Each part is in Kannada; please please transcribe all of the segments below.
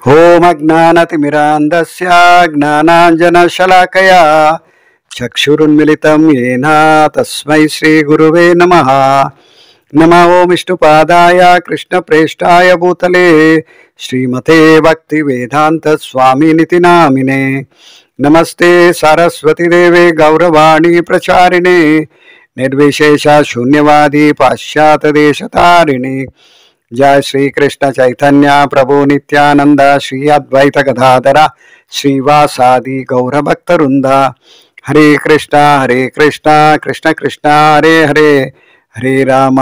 ಓಂ ಅಜ್ಞಾನತಿಮಿರಾಂಧಸ್ಯ ಜ್ಞಾನಾಂಜನಶಲಾಕಯಾ ಚಕ್ಷುರುನ್ಮಿಲಿತಂ ಯೇನ ತಸ್ಮೈ ಶ್ರೀ ಗುರುವೇ ನಮಃ. ನಮೋ ಓಂ ವಿಷ್ಣುಪಾದಾಯ ಕೃಷ್ಣಪ್ರೇಷ್ಠಾಯ ಭೂತಲೇ ಶ್ರೀಮತೆ ಭಕ್ತಿ ವೇದಾಂತ ಸ್ವಾಮಿನಿತಿ ನಾಮಿನೇ. ನಮಸ್ತೆ ಸರಸ್ವತಿ ದೇವೆ ಗೌರವಾಣಿ ಪ್ರಚಾರಿಣೆ ನಿರ್ವಿಶೇಷ ಶೂನ್ಯವಾದಿ ಪಾಶ್ಚಾತ್ಯ ದೇಶತಾರಿಣಿ. जय श्री कृष्ण चैतन्य प्रभु नित्यानंद श्री अद्वैत गदाधर श्रीवासादि गौर भक्त वृंद. हरे कृष्ण कृष्ण कृष्ण हरे हरे, हरे राम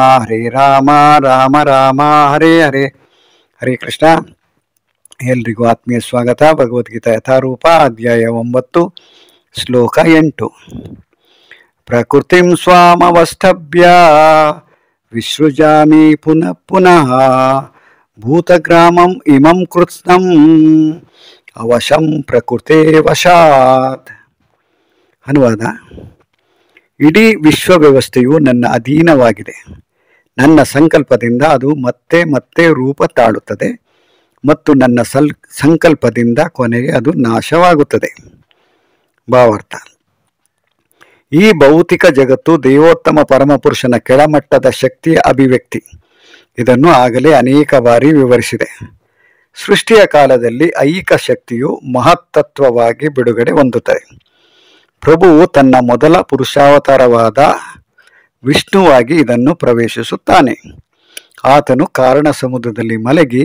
राम राम हरे हरे. हरे कृष्ण. एल्रिगू आत्मीय स्वागत. भगवद्गीता यथारूप अध्याय 9 श्लोक 8. प्रकृतिं स्वामवस्थभ्य विसृजामि पुनः पुनः भूतग्रामं इमं कृत्स्नम् ಅವಶಂ ಪ್ರಕೃತೆ ವಶಾತ್. ಅನುವಾದ: ಇಡೀ ವಿಶ್ವ ವ್ಯವಸ್ಥೆಯು ನನ್ನ ಅಧೀನವಾಗಿದೆ. ನನ್ನ ಸಂಕಲ್ಪದಿಂದ ಅದು ಮತ್ತೆ ಮತ್ತೆ ರೂಪ ತಾಳುತ್ತದೆ ಮತ್ತು ನನ್ನ ಸಂಕಲ್ಪದಿಂದ ಕೊನೆಗೆ ಅದು ನಾಶವಾಗುತ್ತದೆ. ಭಾವಾರ್ಥ: ಈ ಭೌತಿಕ ಜಗತ್ತು ದೇವೋತ್ತಮ ಪರಮಪುರುಷನ ಕೆಳಮಟ್ಟದ ಶಕ್ತಿಯ ಅಭಿವ್ಯಕ್ತಿ. ಇದನ್ನು ಆಗಲೇ ಅನೇಕ ಬಾರಿ ವಿವರಿಸಿದೆ. ಸೃಷ್ಟಿಯ ಕಾಲದಲ್ಲಿ ಐಹಿಕ ಶಕ್ತಿಯು ಮಹತ್ತತ್ವವಾಗಿ ಬಿಡುಗಡೆ ಹೊಂದುತ್ತದೆ. ಪ್ರಭುವು ತನ್ನ ಮೊದಲ ಪುರುಷಾವತಾರವಾದ ವಿಷ್ಣುವಾಗಿ ಇದನ್ನು ಪ್ರವೇಶಿಸುತ್ತಾನೆ. ಆತನು ಕಾರಣ ಸಮುದ್ರದಲ್ಲಿ ಮಲಗಿ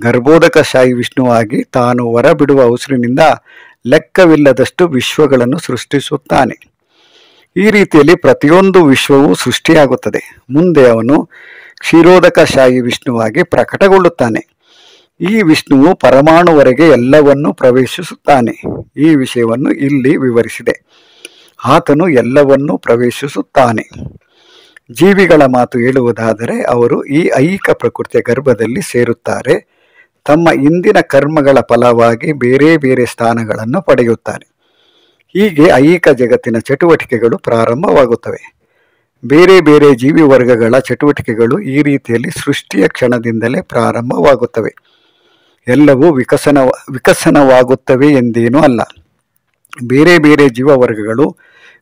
ಗರ್ಭೋದಕಶಾಹಿ ವಿಷ್ಣುವಾಗಿ ತಾನು ಹೊರಬಿಡುವ ಉಸಿರಿನಿಂದ ಲೆಕ್ಕವಿಲ್ಲದಷ್ಟು ವಿಶ್ವಗಳನ್ನು ಸೃಷ್ಟಿಸುತ್ತಾನೆ. ಈ ರೀತಿಯಲ್ಲಿ ಪ್ರತಿಯೊಂದು ವಿಶ್ವವೂ ಸೃಷ್ಟಿಯಾಗುತ್ತದೆ. ಮುಂದೆ ಅವನು ಕ್ಷೀರೋದಕಶಾಹಿ ವಿಷ್ಣುವಾಗಿ ಪ್ರಕಟಗೊಳ್ಳುತ್ತಾನೆ. ಈ ವಿಷ್ಣುವು ಪರಮಾಣುವರೆಗೆ ಎಲ್ಲವನ್ನೂ ಪ್ರವೇಶಿಸುತ್ತಾನೆ. ಈ ವಿಷಯವನ್ನು ಇಲ್ಲಿ ವಿವರಿಸಿದೆ. ಆತನು ಎಲ್ಲವನ್ನೂ ಪ್ರವೇಶಿಸುತ್ತಾನೆ. ಜೀವಿಗಳ ಮಾತು ಹೇಳುವುದಾದರೆ ಅವರು ಈ ಐಹಿಕ ಪ್ರಕೃತಿಯ ಗರ್ಭದಲ್ಲಿ ಸೇರುತ್ತಾರೆ. ತಮ್ಮ ಇಂದಿನ ಕರ್ಮಗಳ ಫಲವಾಗಿ ಬೇರೆ ಬೇರೆ ಸ್ಥಾನಗಳನ್ನು ಪಡೆಯುತ್ತಾರೆ. ಹೀಗೆ ಐಹಿಕ ಜಗತ್ತಿನ ಚಟುವಟಿಕೆಗಳು ಪ್ರಾರಂಭವಾಗುತ್ತವೆ. ಬೇರೆ ಬೇರೆ ಜೀವಿ ವರ್ಗಗಳ ಚಟುವಟಿಕೆಗಳು ಈ ರೀತಿಯಲ್ಲಿ ಸೃಷ್ಟಿಯ ಕ್ಷಣದಿಂದಲೇ ಪ್ರಾರಂಭವಾಗುತ್ತವೆ. ಎಲ್ಲವೂ ವಿಕಸನವಾಗುತ್ತವೆ ಎಂದೇನೂ ಅಲ್ಲ. ಬೇರೆ ಬೇರೆ ಜೀವವರ್ಗಗಳು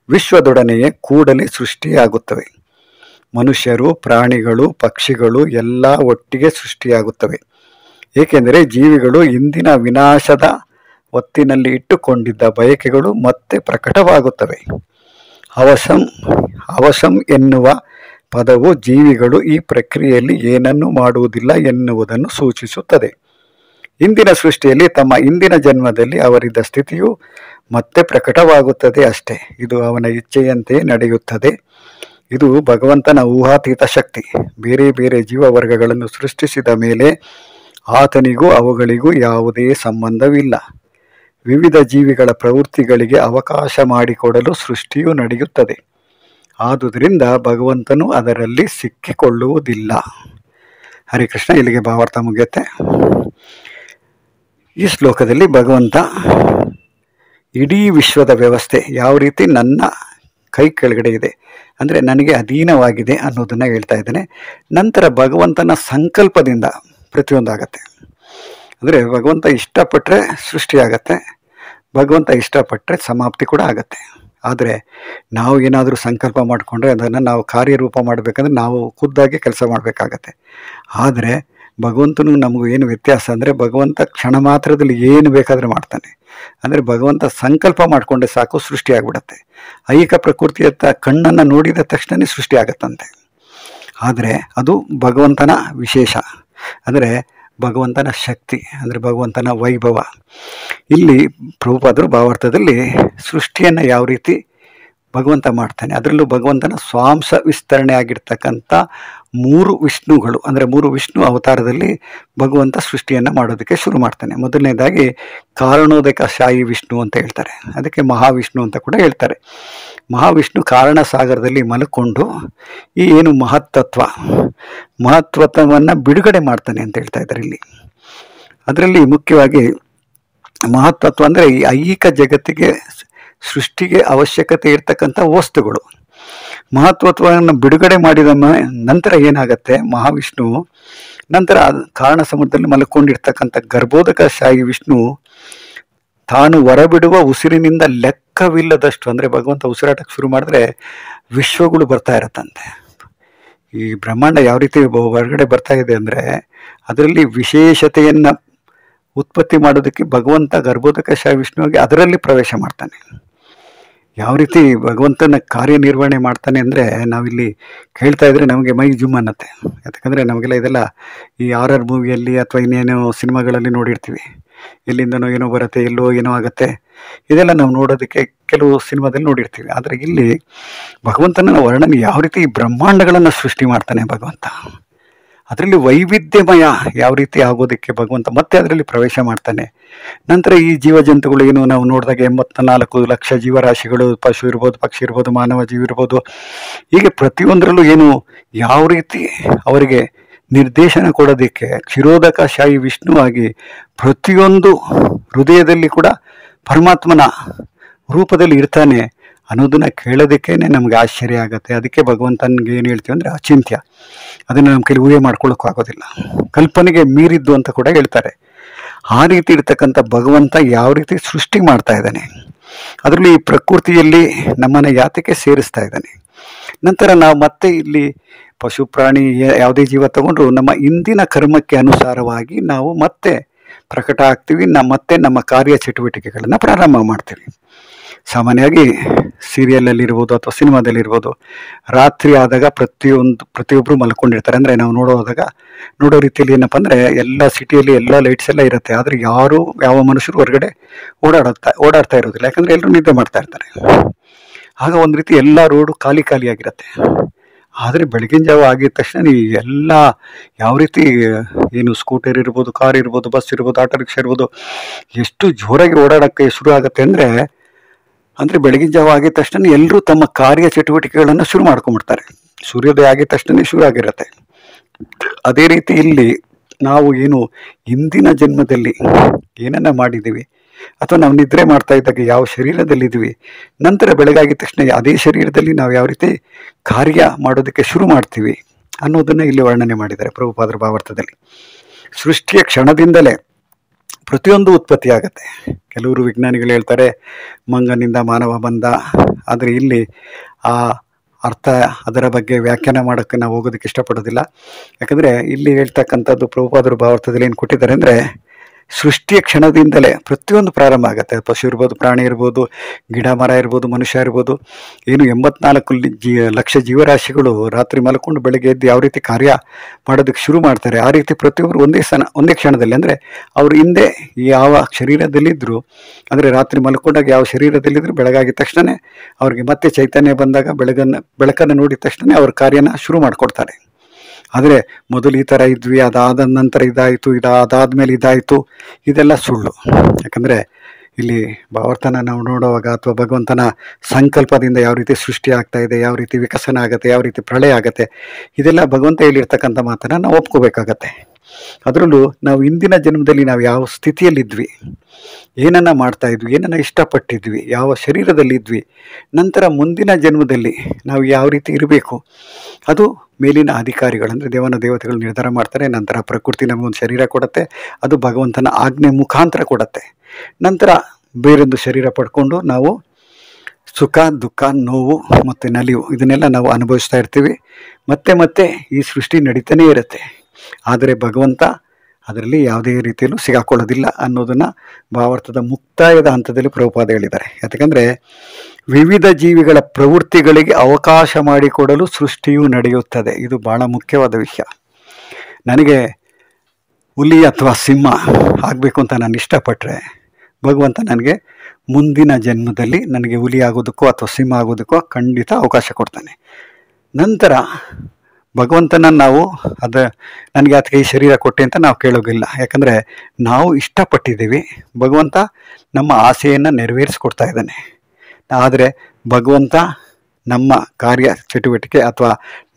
ವಿಶ್ವದೊಡನೆಯೇ ಕೂಡಲೇ ಸೃಷ್ಟಿಯಾಗುತ್ತವೆ. ಮನುಷ್ಯರು, ಪ್ರಾಣಿಗಳು, ಪಕ್ಷಿಗಳು ಎಲ್ಲ ಒಟ್ಟಿಗೆ ಸೃಷ್ಟಿಯಾಗುತ್ತವೆ. ಏಕೆಂದರೆ ಜೀವಿಗಳು ಇಂದಿನ ವಿನಾಶದ ಹೊತ್ತಿನಲ್ಲಿ ಇಟ್ಟುಕೊಂಡಿದ್ದ ಬಯಕೆಗಳು ಮತ್ತೆ ಪ್ರಕಟವಾಗುತ್ತವೆ. ಅವಶಂ ಎನ್ನುವ ಪದವು ಜೀವಿಗಳು ಈ ಪ್ರಕ್ರಿಯೆಯಲ್ಲಿ ಏನನ್ನೂ ಮಾಡುವುದಿಲ್ಲ ಎನ್ನುವುದನ್ನು ಸೂಚಿಸುತ್ತದೆ. ಇಂದಿನ ಸೃಷ್ಟಿಯಲ್ಲಿ ತಮ್ಮ ಇಂದಿನ ಜನ್ಮದಲ್ಲಿ ಅವರಿದ್ದ ಸ್ಥಿತಿಯು ಮತ್ತೆ ಪ್ರಕಟವಾಗುತ್ತದೆ ಅಷ್ಟೇ. ಇದು ಅವನ ಇಚ್ಛೆಯಂತೆ ನಡೆಯುತ್ತದೆ. ಇದು ಭಗವಂತನ ಊಹಾತೀತ ಶಕ್ತಿ. ಬೇರೆ ಬೇರೆ ಜೀವವರ್ಗಗಳನ್ನು ಸೃಷ್ಟಿಸಿದ ಮೇಲೆ ಆತನಿಗೂ ಅವುಗಳಿಗೂ ಯಾವುದೇ ಸಂಬಂಧವಿಲ್ಲ. ವಿವಿಧ ಜೀವಿಗಳ ಪ್ರವೃತ್ತಿಗಳಿಗೆ ಅವಕಾಶ ಮಾಡಿಕೊಡಲು ಸೃಷ್ಟಿಯು ನಡೆಯುತ್ತದೆ. ಆದುದರಿಂದ ಭಗವಂತನು ಅದರಲ್ಲಿ ಸಿಕ್ಕಿಕೊಳ್ಳುವುದಿಲ್ಲ. ಹರೇ ಕೃಷ್ಣ. ಇಲ್ಲಿಗೆ ಭಾವಾರ್ಥ ಮುಗಿಯುತ್ತೆ. ಈ ಶ್ಲೋಕದಲ್ಲಿ ಭಗವಂತ ಇಡೀ ವಿಶ್ವದ ವ್ಯವಸ್ಥೆ ಯಾವ ರೀತಿ ನನ್ನ ಕೈ ಕೆಳಗಡೆ ಇದೆ, ಅಂದರೆ ನನಗೆ ಅಧೀನವಾಗಿದೆ ಅನ್ನೋದನ್ನು ಹೇಳ್ತಾ ಇದ್ದೇನೆ. ನಂತರ ಭಗವಂತನ ಸಂಕಲ್ಪದಿಂದ ಪ್ರತಿಯೊಂದಾಗತ್ತೆ. ಅಂದರೆ ಭಗವಂತ ಇಷ್ಟಪಟ್ಟರೆ ಸೃಷ್ಟಿಯಾಗತ್ತೆ, ಭಗವಂತ ಇಷ್ಟಪಟ್ಟರೆ ಸಮಾಪ್ತಿ ಕೂಡ ಆಗತ್ತೆ. ಆದರೆ ನಾವು ಏನಾದರೂ ಸಂಕಲ್ಪ ಮಾಡಿಕೊಂಡ್ರೆ ಅದನ್ನು ನಾವು ಕಾರ್ಯರೂಪ ಮಾಡಬೇಕಂದ್ರೆ ನಾವು ಖುದ್ದಾಗಿ ಕೆಲಸ ಮಾಡಬೇಕಾಗತ್ತೆ. ಆದರೆ ಭಗವಂತನು ನಮಗೂ ಏನು ವ್ಯತ್ಯಾಸ ಅಂದರೆ, ಭಗವಂತ ಕ್ಷಣ ಮಾತ್ರದಲ್ಲಿ ಏನು ಬೇಕಾದರೆ ಮಾಡ್ತಾನೆ. ಅಂದರೆ ಭಗವಂತ ಸಂಕಲ್ಪ ಮಾಡಿಕೊಂಡ್ರೆ ಸಾಕು, ಸೃಷ್ಟಿಯಾಗ್ಬಿಡತ್ತೆ. ಐಹಿಕ ಪ್ರಕೃತಿಯತ್ತ ಕಣ್ಣನ್ನು ನೋಡಿದ ತಕ್ಷಣವೇ ಸೃಷ್ಟಿಯಾಗತ್ತಂತೆ. ಆದರೆ ಅದು ಭಗವಂತನ ವಿಶೇಷ, ಅಂದರೆ ಭಗವಂತನ ಶಕ್ತಿ, ಅಂದರೆ ಭಗವಂತನ ವೈಭವ. ಇಲ್ಲಿ ಪ್ರಭುಪಾದರು ಭಾವಾರ್ಥದಲ್ಲಿ ಸೃಷ್ಟಿಯನ್ನು ಯಾವ ರೀತಿ ಭಗವಂತ ಮಾಡ್ತಾನೆ, ಅದರಲ್ಲೂ ಭಗವಂತನ ಸ್ವಾಂಶ ವಿಸ್ತರಣೆ ಆಗಿರ್ತಕ್ಕಂಥ 3 ವಿಷ್ಣುಗಳು, ಅಂದರೆ 3 ವಿಷ್ಣು ಅವತಾರದಲ್ಲಿ ಭಗವಂತ ಸೃಷ್ಟಿಯನ್ನು ಮಾಡೋದಕ್ಕೆ ಶುರು ಮಾಡ್ತಾನೆ. ಮೊದಲನೇದಾಗಿ ಕಾರಣೋದಕಶಾಹಿ ವಿಷ್ಣು ಅಂತ ಹೇಳ್ತಾರೆ. ಅದಕ್ಕೆ ಮಹಾವಿಷ್ಣು ಅಂತ ಕೂಡ ಹೇಳ್ತಾರೆ. ಮಹಾವಿಷ್ಣು ಕಾರಣ ಸಾಗರದಲ್ಲಿ ಮಲ್ಕೊಂಡು ಈ ಏನು ಮಹತ್ವವನ್ನು ಬಿಡುಗಡೆ ಮಾಡ್ತಾನೆ ಅಂತ ಹೇಳ್ತಾ ಇದ್ದಾರೆ ಇಲ್ಲಿ. ಅದರಲ್ಲಿ ಮುಖ್ಯವಾಗಿ ಮಹತ್ತತ್ವ ಅಂದರೆ ಈ ಐಹಿಕ ಜಗತ್ತಿಗೆ ಸೃಷ್ಟಿಗೆ ಅವಶ್ಯಕತೆ ಇರ್ತಕ್ಕಂಥ ವಸ್ತುಗಳು. ಮಹತ್ವವನ್ನು ಬಿಡುಗಡೆ ಮಾಡಿದ ನಂತರ ಏನಾಗತ್ತೆ, ಮಹಾವಿಷ್ಣು ನಂತರ ಕಾರಣ ಸಮುದ್ರದಲ್ಲಿ ಮಲ್ಕೊಂಡಿರ್ತಕ್ಕಂಥ ಗರ್ಭೋದಕ ಶಾಹಿ ವಿಷ್ಣು ತಾನು ಹೊರಬಿಡುವ ಉಸಿರಿನಿಂದ ಲೆಕ್ಕವಿಲ್ಲದಷ್ಟು, ಅಂದರೆ ಭಗವಂತ ಉಸಿರಾಟಕ್ಕೆ ಶುರು ಮಾಡಿದ್ರೆ ವಿಶ್ವಗಳು ಬರ್ತಾ ಇರತ್ತಂತೆ. ಈ ಬ್ರಹ್ಮಾಂಡ ಯಾವ ರೀತಿ ಹೊರಗಡೆ ಬರ್ತಾ ಇದೆ ಅಂದರೆ ಅದರಲ್ಲಿ ವಿಶೇಷತೆಯನ್ನು ಉತ್ಪತ್ತಿ ಮಾಡೋದಕ್ಕೆ ಭಗವಂತ ಗರ್ಭೋದಕ ಶಾಹಿ ವಿಷ್ಣುವಾಗಿ ಅದರಲ್ಲಿ ಪ್ರವೇಶ ಮಾಡ್ತಾನೆ. ಯಾವ ರೀತಿ ಭಗವಂತನ ಕಾರ್ಯನಿರ್ವಹಣೆ ಮಾಡ್ತಾನೆ ಅಂದರೆ ನಾವಿಲ್ಲಿ ಕೇಳ್ತಾ ಇದ್ರೆ ನಮಗೆ ಮೈ ಜುಮ್ ಅನ್ನತ್ತೆ. ಯಾಕಂದರೆ ನಮಗೆಲ್ಲ ಇದೆಲ್ಲ ಈ ಆರ್ ಮೂವಿಯಲ್ಲಿ ಅಥವಾ ಇನ್ನೇನೋ ಸಿನಿಮಾಗಳಲ್ಲಿ ನೋಡಿರ್ತೀವಿ. ಎಲ್ಲಿಂದನೋ ಏನೋ ಬರುತ್ತೆ, ಎಲ್ಲೋ ಏನೋ ಆಗುತ್ತೆ, ಇದೆಲ್ಲ ನಾವು ನೋಡೋದಕ್ಕೆ ಕೆಲವು ಸಿನಿಮಾದಲ್ಲಿ ನೋಡಿರ್ತೀವಿ. ಆದರೆ ಇಲ್ಲಿ ಭಗವಂತನ ವರ್ಣನೆ ಯಾವ ರೀತಿ ಬ್ರಹ್ಮಾಂಡಗಳನ್ನು ಸೃಷ್ಟಿ ಮಾಡ್ತಾನೆ ಭಗವಂತ, ಅದರಲ್ಲಿ ವೈವಿಧ್ಯಮಯ ಯಾವ ರೀತಿ ಆಗೋದಕ್ಕೆ ಭಗವಂತ ಮತ್ತೆ ಅದರಲ್ಲಿ ಪ್ರವೇಶ ಮಾಡ್ತಾನೆ. ನಂತರ ಈ ಜೀವಜಂತುಗಳು ಏನು ನಾವು ನೋಡಿದಾಗ 84 ಲಕ್ಷ ಜೀವರಾಶಿಗಳು, ಪಶು ಇರ್ಬೋದು, ಪಕ್ಷಿ ಇರ್ಬೋದು, ಮಾನವ ಜೀವ ಇರ್ಬೋದು, ಹೀಗೆ ಪ್ರತಿಯೊಂದರಲ್ಲೂ ಏನು ಯಾವ ರೀತಿ ಅವರಿಗೆ ನಿರ್ದೇಶನ ಕೊಡೋದಕ್ಕೆ ಕ್ಷೀರೋದಕ ಶಾಹಿ ವಿಷ್ಣುವಾಗಿ ಪ್ರತಿಯೊಂದು ಹೃದಯದಲ್ಲಿ ಕೂಡ ಪರಮಾತ್ಮನ ರೂಪದಲ್ಲಿ ಇರ್ತಾನೆ ಅನ್ನೋದನ್ನು ಕೇಳೋದಕ್ಕೇನೆ ನಮಗೆ ಆಶ್ಚರ್ಯ ಆಗುತ್ತೆ. ಅದಕ್ಕೆ ಭಗವಂತನಿಗೆ ಏನು ಹೇಳ್ತೀವಿ ಅಂದರೆ ಅಚಿಂತ್ಯ, ಅದನ್ನು ನಮ್ಮ ಕೈಲಿ ಊಹೆ ಮಾಡ್ಕೊಳ್ಳೋಕ್ಕಾಗೋದಿಲ್ಲ, ಕಲ್ಪನೆಗೆ ಮೀರಿದ್ದು ಅಂತ ಕೂಡ ಹೇಳ್ತಾರೆ. ಆ ರೀತಿ ಇರ್ತಕ್ಕಂಥ ಭಗವಂತ ಯಾವ ರೀತಿ ಸೃಷ್ಟಿ ಮಾಡ್ತಾ ಇದ್ದಾನೆ, ಅದರಲ್ಲಿ ಈ ಪ್ರಕೃತಿಯಲ್ಲಿ ನಮ್ಮನ್ನು ಯಾತಕ್ಕೆ ಸೇರಿಸ್ತಾ ಇದ್ದಾನೆ. ನಂತರ ನಾವು ಮತ್ತೆ ಇಲ್ಲಿ ಪಶು ಪ್ರಾಣಿ ಯಾವುದೇ ಜೀವ ತಗೊಂಡ್ರು ನಮ್ಮ ಇಂದಿನ ಕರ್ಮಕ್ಕೆ ಅನುಸಾರವಾಗಿ ನಾವು ಮತ್ತೆ ಪ್ರಕಟ ಆಗ್ತೀವಿ, ಮತ್ತೆ ನಮ್ಮ ಕಾರ್ಯ ಚಟುವಟಿಕೆಗಳನ್ನು ಪ್ರಾರಂಭ ಮಾಡ್ತೀವಿ. ಸಾಮಾನ್ಯವಾಗಿ ಸೀರಿಯಲಲ್ಲಿರ್ಬೋದು ಅಥವಾ ಸಿನಿಮಾದಲ್ಲಿರ್ಬೋದು, ರಾತ್ರಿ ಆದಾಗ ಪ್ರತಿಯೊಬ್ಬರು ಮಲ್ಕೊಂಡಿರ್ತಾರೆ. ಅಂದರೆ ನಾವು ನೋಡೋ ರೀತಿಯಲ್ಲಿ ಏನಪ್ಪ ಅಂದರೆ ಎಲ್ಲ ಸಿಟಿಯಲ್ಲಿ ಎಲ್ಲ ಲೈಟ್ಸ್ ಎಲ್ಲ ಇರುತ್ತೆ, ಆದರೆ ಯಾವ ಮನುಷ್ಯರು ಹೊರಗಡೆ ಓಡಾಡ್ತಾ ಇರೋದಿಲ್ಲ, ಯಾಕಂದರೆ ಎಲ್ಲರೂ ನಿದ್ದೆ ಮಾಡ್ತಾ ಇರ್ತಾರೆ. ಆಗ ಒಂದು ರೀತಿ ಎಲ್ಲ ರೋಡು ಖಾಲಿಯಾಗಿರುತ್ತೆ. ಆದರೆ ಬೆಳಗಿನ ಜಾವ ಆಗಿದ ತಕ್ಷಣ ಎಲ್ಲ ಯಾವ ರೀತಿ ಏನು ಸ್ಕೂಟರ್ ಇರ್ಬೋದು, ಕಾರ್ ಇರ್ಬೋದು, ಬಸ್ ಇರ್ಬೋದು, ಆಟೋ ರಿಕ್ಷಾ ಇರ್ಬೋದು, ಎಷ್ಟು ಜೋರಾಗಿ ಓಡಾಡೋಕ್ಕೆ ಶುರು ಆಗುತ್ತೆ ಅಂದರೆ ಬೆಳಗಿನ ಜಾವ ಆಗಿದ ತಕ್ಷಣ ಎಲ್ಲರೂ ತಮ್ಮ ಕಾರ್ಯ ಚಟುವಟಿಕೆಗಳನ್ನು ಶುರು ಮಾಡ್ಕೊಂಡ್ಬಿಡ್ತಾರೆ. ಸೂರ್ಯೋದಯ ಆಗಿದ ತಕ್ಷಣ ಶುರು ಆಗಿರುತ್ತೆ. ಅದೇ ರೀತಿ ಇಲ್ಲಿ ನಾವು ಏನು ಹಿಂದಿನ ಜನ್ಮದಲ್ಲಿ ಏನನ್ನ ಮಾಡಿದ್ದೀವಿ ಅಥವಾ ನಾವು ನಿದ್ರೆ ಮಾಡ್ತಾ ಇದ್ದಾಗ ಯಾವ ಶರೀರದಲ್ಲಿದ್ದೀವಿ, ನಂತರ ಬೆಳಗಾಗಿದ ತಕ್ಷಣ ಅದೇ ಶರೀರದಲ್ಲಿ ನಾವು ಯಾವ ರೀತಿ ಕಾರ್ಯ ಮಾಡೋದಕ್ಕೆ ಶುರು ಮಾಡ್ತೀವಿ ಅನ್ನೋದನ್ನು ಇಲ್ಲಿ ವರ್ಣನೆ ಮಾಡಿದ್ದಾರೆ ಪ್ರಭುಪಾದರ ಭಾವಾರ್ಥದಲ್ಲಿ. ಸೃಷ್ಟಿಯ ಕ್ಷಣದಿಂದಲೇ ಪ್ರತಿಯೊಂದು ಉತ್ಪತ್ತಿ ಆಗುತ್ತೆ. ಕೆಲವರು ವಿಜ್ಞಾನಿಗಳು ಹೇಳ್ತಾರೆ ಮಂಗನಿಂದ ಮಾನವ ಬಂದ, ಆದರೆ ಇಲ್ಲಿ ಆ ಅರ್ಥ ಅದರ ಬಗ್ಗೆ ವ್ಯಾಖ್ಯಾನ ಮಾಡೋಕ್ಕೆ ನಾವು ಹೋಗೋದಕ್ಕೆ ಇಷ್ಟಪಡೋದಿಲ್ಲ. ಯಾಕಂದರೆ ಇಲ್ಲಿ ಹೇಳ್ತಕ್ಕಂಥದ್ದು ಪ್ರಭುಪಾದರ ಭಾವಾರ್ಥದಲ್ಲಿ ಏನು ಕೊಟ್ಟಿದ್ದಾರೆ ಅಂದರೆ ಸೃಷ್ಟಿಯ ಕ್ಷಣದಿಂದಲೇ ಪ್ರತಿಯೊಂದು ಪ್ರಾರಂಭ ಆಗುತ್ತೆ. ಪಶು ಇರ್ಬೋದು, ಪ್ರಾಣಿ ಇರ್ಬೋದು, ಗಿಡ ಮರ ಇರ್ಬೋದು, ಮನುಷ್ಯ ಇರ್ಬೋದು, ಏನು 84 ಲಕ್ಷ ಜೀವರಾಶಿಗಳು ರಾತ್ರಿ ಮಲ್ಕೊಂಡು ಬೆಳಗ್ಗೆ ಎದ್ದು ಯಾವ ರೀತಿ ಕಾರ್ಯ ಮಾಡೋದಕ್ಕೆ ಶುರು ಮಾಡ್ತಾರೆ, ಆ ರೀತಿ ಪ್ರತಿಯೊಬ್ಬರು ಒಂದೇ ಕ್ಷಣದಲ್ಲಿ, ಅಂದರೆ ಅವರು ಹಿಂದೆ ಯಾವ ಶರೀರದಲ್ಲಿದ್ದರು, ಅಂದರೆ ರಾತ್ರಿ ಮಲ್ಕೊಂಡಾಗ ಯಾವ ಶರೀರದಲ್ಲಿದ್ದರು, ಬೆಳಗಾಗಿದ ತಕ್ಷಣ ಅವ್ರಿಗೆ ಮತ್ತೆ ಚೈತನ್ಯ ಬಂದಾಗ ಬೆಳಕನ್ನು ನೋಡಿದ ತಕ್ಷಣ ಅವ್ರ ಕಾರ್ಯನ ಶುರು ಮಾಡಿಕೊಡ್ತಾರೆ. ಆದರೆ ಮೊದಲು ಈ ಥರ ಇದ್ವಿ, ಅದಾದ ನಂತರ ಇದಾಯಿತು, ಅದಾದಮೇಲೆ ಇದಾಯಿತು, ಇದೆಲ್ಲ ಸುಳ್ಳು. ಯಾಕಂದರೆ ಇಲ್ಲಿ ಭಾವಾರ್ಥನ ನಾವು ನೋಡುವಾಗ ಅಥವಾ ಭಗವಂತನ ಸಂಕಲ್ಪದಿಂದ ಯಾವ ರೀತಿ ಸೃಷ್ಟಿ ಆಗ್ತಾ ಇದೆ, ಯಾವ ರೀತಿ ವಿಕಸನ ಆಗುತ್ತೆ, ಯಾವ ರೀತಿ ಪ್ರಳಯ ಆಗುತ್ತೆ, ಇದೆಲ್ಲ ಭಗವಂತ ಹೇಳಿರ್ತಕ್ಕಂಥ ಮಾತನ್ನು ನಾವು ಒಪ್ಕೋಬೇಕಾಗತ್ತೆ. ಅದರಲ್ಲೂ ನಾವು ಇಂದಿನ ಜನ್ಮದಲ್ಲಿ ನಾವು ಯಾವ ಸ್ಥಿತಿಯಲ್ಲಿದ್ವಿ, ಏನನ್ನ ಮಾಡ್ತಾ ಇದ್ವಿ, ಏನನ್ನ ಇಷ್ಟಪಟ್ಟಿದ್ವಿ, ಯಾವ ಶರೀರದಲ್ಲಿದ್ವಿ, ನಂತರ ಮುಂದಿನ ಜನ್ಮದಲ್ಲಿ ನಾವು ಯಾವ ರೀತಿ ಇರಬೇಕು, ಅದು ಮೇಲಿನ ಅಧಿಕಾರಿಗಳು ಅಂದರೆ ದೇವತೆಗಳು ನಿರ್ಧಾರ ಮಾಡ್ತಾರೆ. ನಂತರ ಪ್ರಕೃತಿ ನಮಗೊಂದು ಶರೀರ ಕೊಡುತ್ತೆ, ಅದು ಭಗವಂತನ ಆಜ್ಞೆ ಮುಖಾಂತರ ಕೊಡುತ್ತೆ. ನಂತರ ಬೇರೊಂದು ಶರೀರ ಪಡ್ಕೊಂಡು ನಾವು ಸುಖ, ದುಃಖ, ನೋವು ಮತ್ತು ನಲಿವು ಇದನ್ನೆಲ್ಲ ನಾವು ಅನುಭವಿಸ್ತಾ ಇರ್ತೀವಿ. ಮತ್ತೆ ಈ ಸೃಷ್ಟಿ ನಡೀತಾನೇ ಇರುತ್ತೆ. ಆದರೆ ಭಗವಂತ ಅದರಲ್ಲಿ ಯಾವುದೇ ರೀತಿಯಲ್ಲೂ ಸಿಗಾಕೊಳ್ಳೋದಿಲ್ಲ ಅನ್ನೋದನ್ನು ಭಾವಾರ್ಥದ ಮುಕ್ತಾಯದ ಹಂತದಲ್ಲಿ ಪ್ರಭುಪಾದ ಹೇಳಿದ್ದಾರೆ. ಯಾಕಂದರೆ ವಿವಿಧ ಜೀವಿಗಳ ಪ್ರವೃತ್ತಿಗಳಿಗೆ ಅವಕಾಶ ಮಾಡಿಕೊಡಲು ಸೃಷ್ಟಿಯು ನಡೆಯುತ್ತದೆ. ಇದು ಬಹಳ ಮುಖ್ಯವಾದ ವಿಷಯ. ನನಗೆ ಹುಲಿ ಅಥವಾ ಸಿಂಹ ಆಗಬೇಕು ಅಂತ ನಾನು ಇಷ್ಟಪಟ್ಟರೆ ಭಗವಂತ ನನಗೆ ಮುಂದಿನ ಜನ್ಮದಲ್ಲಿ ನನಗೆ ಹುಲಿ ಆಗೋದಕ್ಕೋ ಅಥವಾ ಸಿಂಹ ಆಗೋದಕ್ಕೋ ಖಂಡಿತ ಅವಕಾಶ ಕೊಡ್ತಾನೆ. ನಂತರ ಭಗವಂತನ ನಾವು ನನಗೆ ಅದಕ್ಕೆ ಈ ಶರೀರ ಕೊಟ್ಟೆ ಅಂತ ನಾವು ಕೇಳೋಗಿಲ್ಲ. ಯಾಕಂದರೆ ನಾವು ಇಷ್ಟಪಟ್ಟಿದ್ದೀವಿ, ಭಗವಂತ ನಮ್ಮ ಆಸೆಯನ್ನು ನೆರವೇರಿಸ್ಕೊಡ್ತಾ ಇದ್ದಾನೆ. ಆದರೆ ಭಗವಂತ ನಮ್ಮ ಕಾರ್ಯ ಚಟುವಟಿಕೆ ಅಥವಾ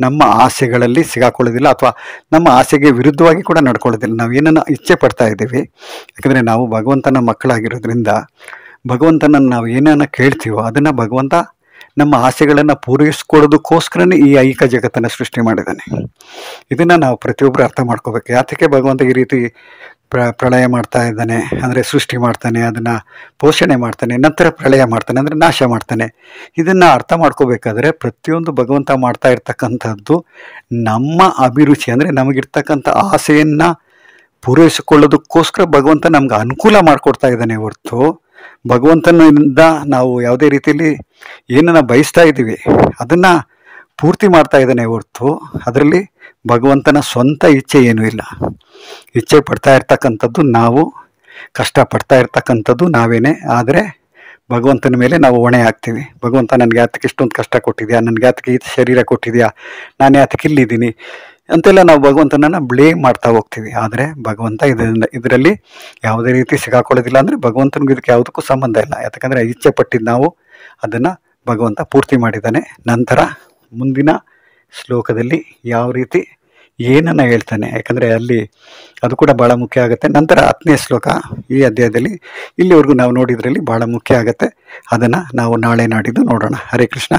ನಮ್ಮ ಆಸೆಗಳಲ್ಲಿ ಸಿಗಾಕೊಳ್ಳೋದಿಲ್ಲ, ಅಥವಾ ನಮ್ಮ ಆಸೆಗೆ ವಿರುದ್ಧವಾಗಿ ಕೂಡ ನಡ್ಕೊಳ್ಳೋದಿಲ್ಲ. ನಾವು ಏನನ್ನು ಇಚ್ಛೆ ಪಡ್ತಾ ಇದ್ದೀವಿ, ಯಾಕಂದರೆ ನಾವು ಭಗವಂತನ ಮಕ್ಕಳಾಗಿರೋದ್ರಿಂದ ಭಗವಂತನನ್ನು ನಾವು ಏನನ್ನು ಕೇಳ್ತೀವೋ ಅದನ್ನು ಭಗವಂತ ನಮ್ಮ ಆಸೆಗಳನ್ನು ಪೂರೈಸ್ಕೊಳ್ಳೋದಕ್ಕೋಸ್ಕರನೇ ಈ ಐಹಿಕ ಜಗತ್ತನ್ನು ಸೃಷ್ಟಿ ಮಾಡಿದ್ದಾನೆ. ಇದನ್ನು ನಾವು ಪ್ರತಿಯೊಬ್ಬರು ಅರ್ಥ ಮಾಡ್ಕೋಬೇಕು. ಯಾತಕ್ಕೆ ಭಗವಂತ ಈ ರೀತಿ ಪ್ರಳಯ ಮಾಡ್ತಾ ಇದ್ದಾನೆ ಅಂದರೆ ಸೃಷ್ಟಿ ಮಾಡ್ತಾನೆ, ಅದನ್ನು ಪೋಷಣೆ ಮಾಡ್ತಾನೆ, ನಂತರ ಪ್ರಳಯ ಮಾಡ್ತಾನೆ ಅಂದರೆ ನಾಶ ಮಾಡ್ತಾನೆ. ಇದನ್ನು ಅರ್ಥ ಮಾಡ್ಕೋಬೇಕಾದ್ರೆ ಪ್ರತಿಯೊಂದು ಭಗವಂತ ಮಾಡ್ತಾ ಇರ್ತಕ್ಕಂಥದ್ದು ನಮ್ಮ ಅಭಿರುಚಿ ಅಂದರೆ ನಮಗಿರ್ತಕ್ಕಂಥ ಆಸೆಯನ್ನು ಪೂರೈಸಿಕೊಳ್ಳೋದಕ್ಕೋಸ್ಕರ ಭಗವಂತ ನಮ್ಗೆ ಅನುಕೂಲ ಮಾಡಿಕೊಡ್ತಾ ಇದ್ದಾನೆ ಹೊರತು ಭಗವಂತನಿಂದ ನಾವು ಯಾವುದೇ ರೀತಿಯಲ್ಲಿ ಏನನ್ನು ಬಯಸ್ತಾ ಇದ್ದೀವಿ ಅದನ್ನು ಪೂರ್ತಿ ಮಾಡ್ತಾ ಇದ್ದಾನೆ ಹೊರತು ಅದರಲ್ಲಿ ಭಗವಂತನ ಸ್ವಂತ ಇಚ್ಛೆ ಏನೂ ಇಲ್ಲ. ಇಚ್ಛೆ ಪಡ್ತಾ ಇರ್ತಕ್ಕಂಥದ್ದು ನಾವು, ಕಷ್ಟಪಡ್ತಾ ಇರ್ತಕ್ಕಂಥದ್ದು ನಾವೇನೆ. ಆದರೆ ಭಗವಂತನ ಮೇಲೆ ನಾವು ಹೊಣೆ ಹಾಕ್ತೀವಿ. ಭಗವಂತ ನನಗೆ ಯಾತಕ್ಕೆ ಇಷ್ಟೊಂದು ಕಷ್ಟ ಕೊಟ್ಟಿದ್ಯಾ, ನನಗೆ ಯಾತಕ್ಕೆ ಈ ಶರೀರ ಕೊಟ್ಟಿದ್ಯಾ, ನಾನು ಯಾತಕ್ಕೆ ಇಲ್ಲಿದ್ದೀನಿ ಅಂತೆಲ್ಲ ನಾವು ಭಗವಂತನನ್ನು ಬ್ಲೇಮ್ ಮಾಡ್ತಾ ಹೋಗ್ತೀವಿ. ಆದರೆ ಭಗವಂತ ಇದರಲ್ಲಿ ಯಾವುದೇ ರೀತಿ ಸಿಗಾಕೊಳ್ಳೋದಿಲ್ಲ. ಅಂದರೆ ಭಗವಂತನಿಗೆ ಇದಕ್ಕೆ ಯಾವುದಕ್ಕೂ ಸಂಬಂಧ ಇಲ್ಲ. ಯಾಕಂದರೆ ಇಚ್ಛೆ ಪಟ್ಟಿದ್ದು ನಾವು ಅದನ್ನು ಭಗವಂತ ಪೂರ್ತಿ ಮಾಡಿದ್ದಾನೆ. ನಂತರ ಮುಂದಿನ ಶ್ಲೋಕದಲ್ಲಿ ಯಾವ ರೀತಿ ಏನನ್ನು ಹೇಳ್ತಾನೆ, ಯಾಕಂದರೆ ಅಲ್ಲಿ ಅದು ಕೂಡ ಭಾಳ ಮುಖ್ಯ ಆಗುತ್ತೆ. ನಂತರ 10ನೇ ಶ್ಲೋಕ ಈ ಅಧ್ಯಾಯದಲ್ಲಿ ಇಲ್ಲಿವರೆಗೂ ನಾವು ನೋಡಿದ್ರಲ್ಲಿ ಭಾಳ ಮುಖ್ಯ ಆಗುತ್ತೆ. ಅದನ್ನು ನಾವು ನಾಳೆ ನಾಡಿದ್ದು ನೋಡೋಣ. ಹರೇ ಕೃಷ್ಣ.